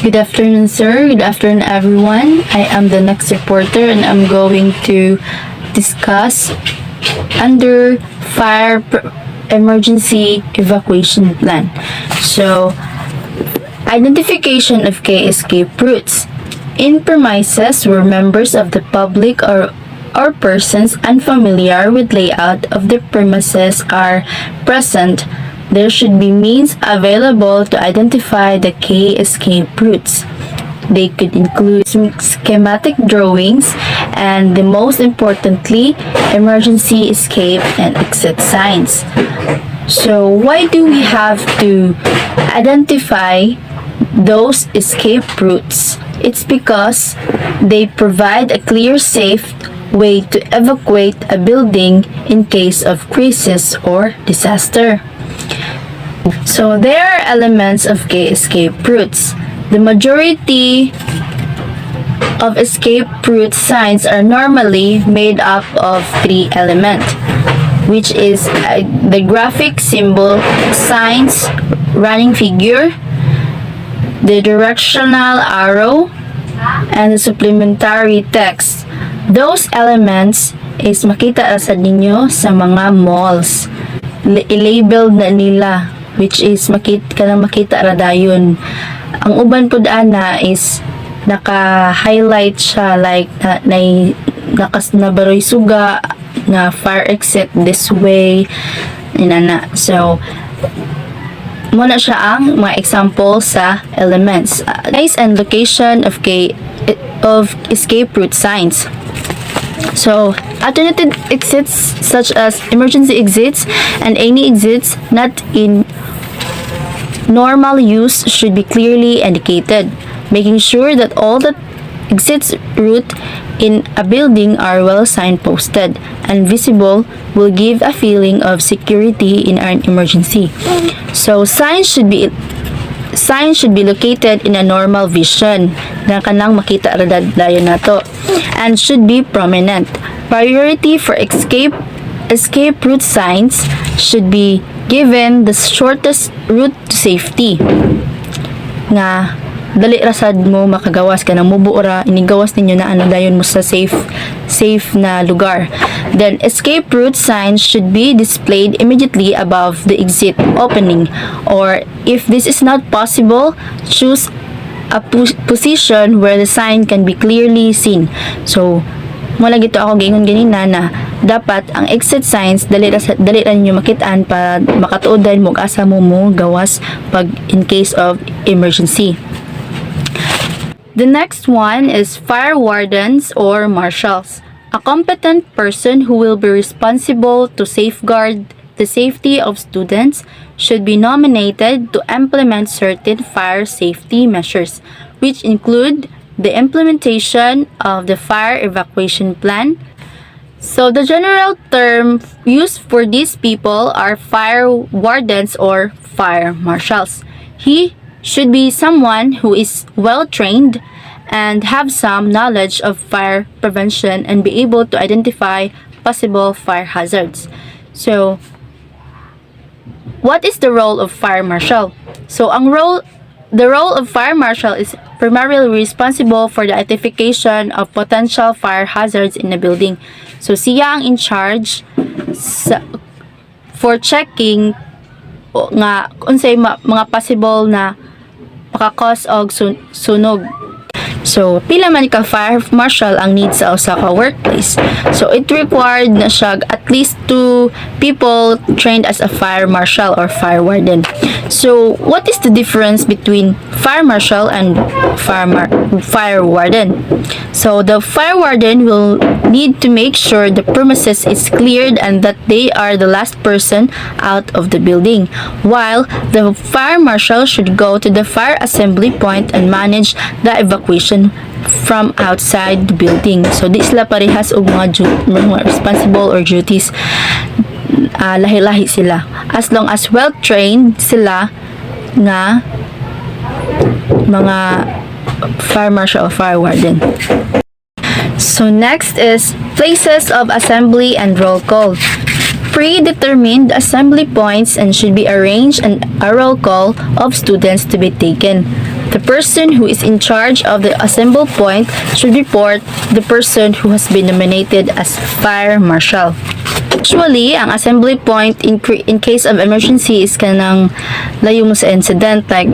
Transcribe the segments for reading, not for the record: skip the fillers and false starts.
Good afternoon, sir. Good afternoon, everyone. I am the next reporter and I'm going to discuss under emergency evacuation plan. So, identification of key escape routes. In premises where members of the public or persons unfamiliar with layout of the premises are present, there should be means available to identify the key escape routes. They could include schematic drawings and, the most importantly, emergency escape and exit signs. So why do we have to identify those escape routes? It's because they provide a clear, safe way to evacuate a building in case of crisis or disaster. So there are elements of key escape routes. The majority of escape route signs are normally made up of three elements, which is the graphic symbol, signs, running figure, the directional arrow, and the supplementary text. Those elements is makita sa ninyo sa mga malls. I-label na nila, which is makita ra dayon. Ang uban pud ana is naka-highlight siya, like nabaroy suga na fire exit this way inana. So muna siya ang mga example sa elements. Size and location of escape route signs. So, alternative exits such as emergency exits and any exits not in normal use should be clearly indicated, making sure that all the exits route in a building are well signposted and visible will give a feeling of security in an emergency. So, signs should be located in a normal vision na kanang makita ra dayon nato and should be prominent. Priority for escape route signs should be given the shortest route to safety. Nga dali ra sad mo makagawas ka nang mubuo ra inigawas ninyo na ano dayon mo sa safe na lugar. Then escape route signs should be displayed immediately above the exit opening, or if this is not possible, choose a position where the sign can be clearly seen. So mula gito ako gingon ganina na dapat ang exit signs dali ra ninyo makitaan para makatuodan mo asa mo gawas pag in case of emergency. The next one is fire wardens or marshals. A competent person who will be responsible to safeguard the safety of students should be nominated to implement certain fire safety measures, which include the implementation of the fire evacuation plan. So the general term used for these people are fire wardens or fire marshals. He should be someone who is well trained and have some knowledge of fire prevention and be able to identify possible fire hazards. So, what is the role of fire marshal? So, the role of fire marshal is primarily responsible for the identification of potential fire hazards in a building. So, siya ang in charge for checking nga unsay mga possible na maka-cause og sunog. So, pila man ka fire marshal ang need sa usa ka workplace. So, it required na siya at least 2 people trained as a fire marshal or fire warden. So, what is the difference between fire marshal and fire warden? So, the fire warden will need to make sure the premises is cleared and that they are the last person out of the building, while the fire marshal should go to the fire assembly point and manage the evacuation from outside the building. So, di sila parehas og mga responsible or duties. Lahi-lahi sila. As long as well-trained sila nga mga fire marshal or fire warden. So, next is places of assembly and roll call. Predetermined assembly points and should be arranged and a roll call of students to be taken. The person who is in charge of the assembly point should report the person who has been nominated as fire marshal. Usually, ang assembly point in case of emergency is kanang layo mo sa incident, like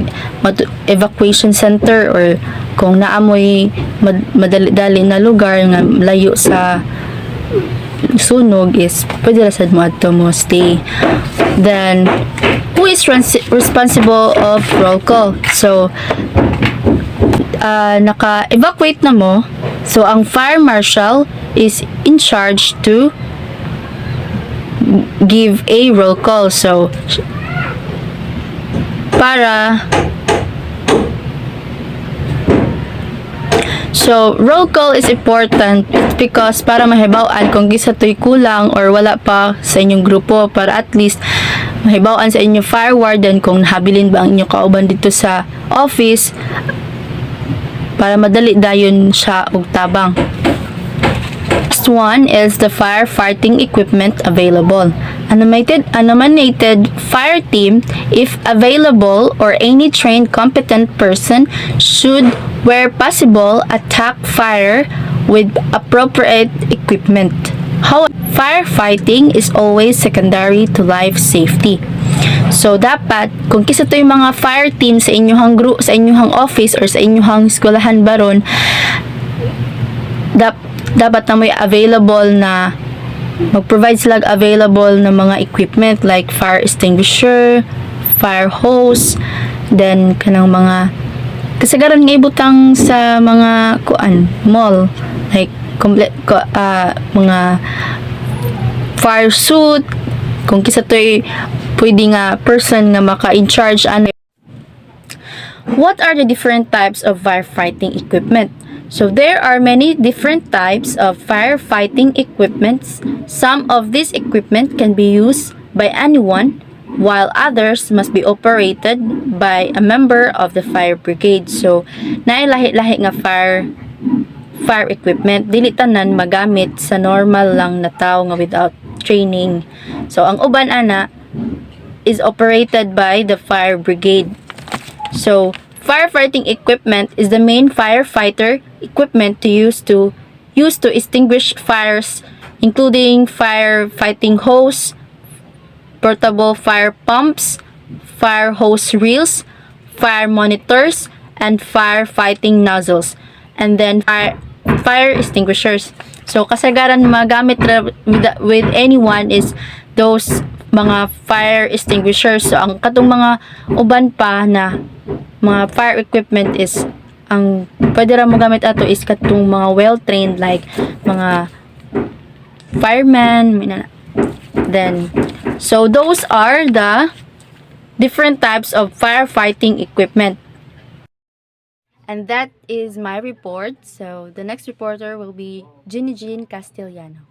evacuation center, or kung naamoy madali-dali na lugar nga layo sa sunog is pwede rasad mo adto mo stay. Then, who is responsible of roll call? So, naka-evacuate na mo. So, ang fire marshal is in charge to give a roll call. So, roll call is important because para mahibaw-an kung gisa to'y kulang or wala pa sa inyong grupo, para at least mahibaw-an sa inyong fire warden kung nahabilin ba ang inyong kauban dito sa office, para madali dayon siya og tabang. Next one is the firefighting equipment available. A nominated fire team, if available, or any trained competent person should, where possible, attack fire with appropriate equipment. However, firefighting is always secondary to life safety. So, dapat, kung kisa to yung mga fire team sa inyong group, sa inyong office, or sa inyong eskwelahan baron, dapat na may available na mag-provide sila available na mga equipment like fire extinguisher, fire hose, then kanang mga kasagaran nga ibutang sa mga mall, like mga fire suit, kung kisa to'y pwede nga person nga maka-in charge. What are the different types of firefighting equipment? So there are many different types of firefighting equipments. Some of this equipment can be used by anyone, while others must be operated by a member of the fire brigade. So, nailahi-lahi nga fire equipment, dili tanan magamit sa normal lang na tao nga without training. So, ang uban ana is operated by the fire brigade. So, firefighting equipment is the main firefighter equipment used to extinguish fires, including firefighting hose, portable fire pumps, fire hose reels, fire monitors, and firefighting nozzles, and then fire extinguishers. So, kasagaran magamit with anyone is those mga fire extinguishers. So, ang katong mga uban pa na mga fire equipment is ang pwede ra mo gamit ato is katong mga well-trained like mga firemen. Then, so those are the different types of firefighting equipment. And that is my report. So the next reporter will be Ginny Jean Castellano.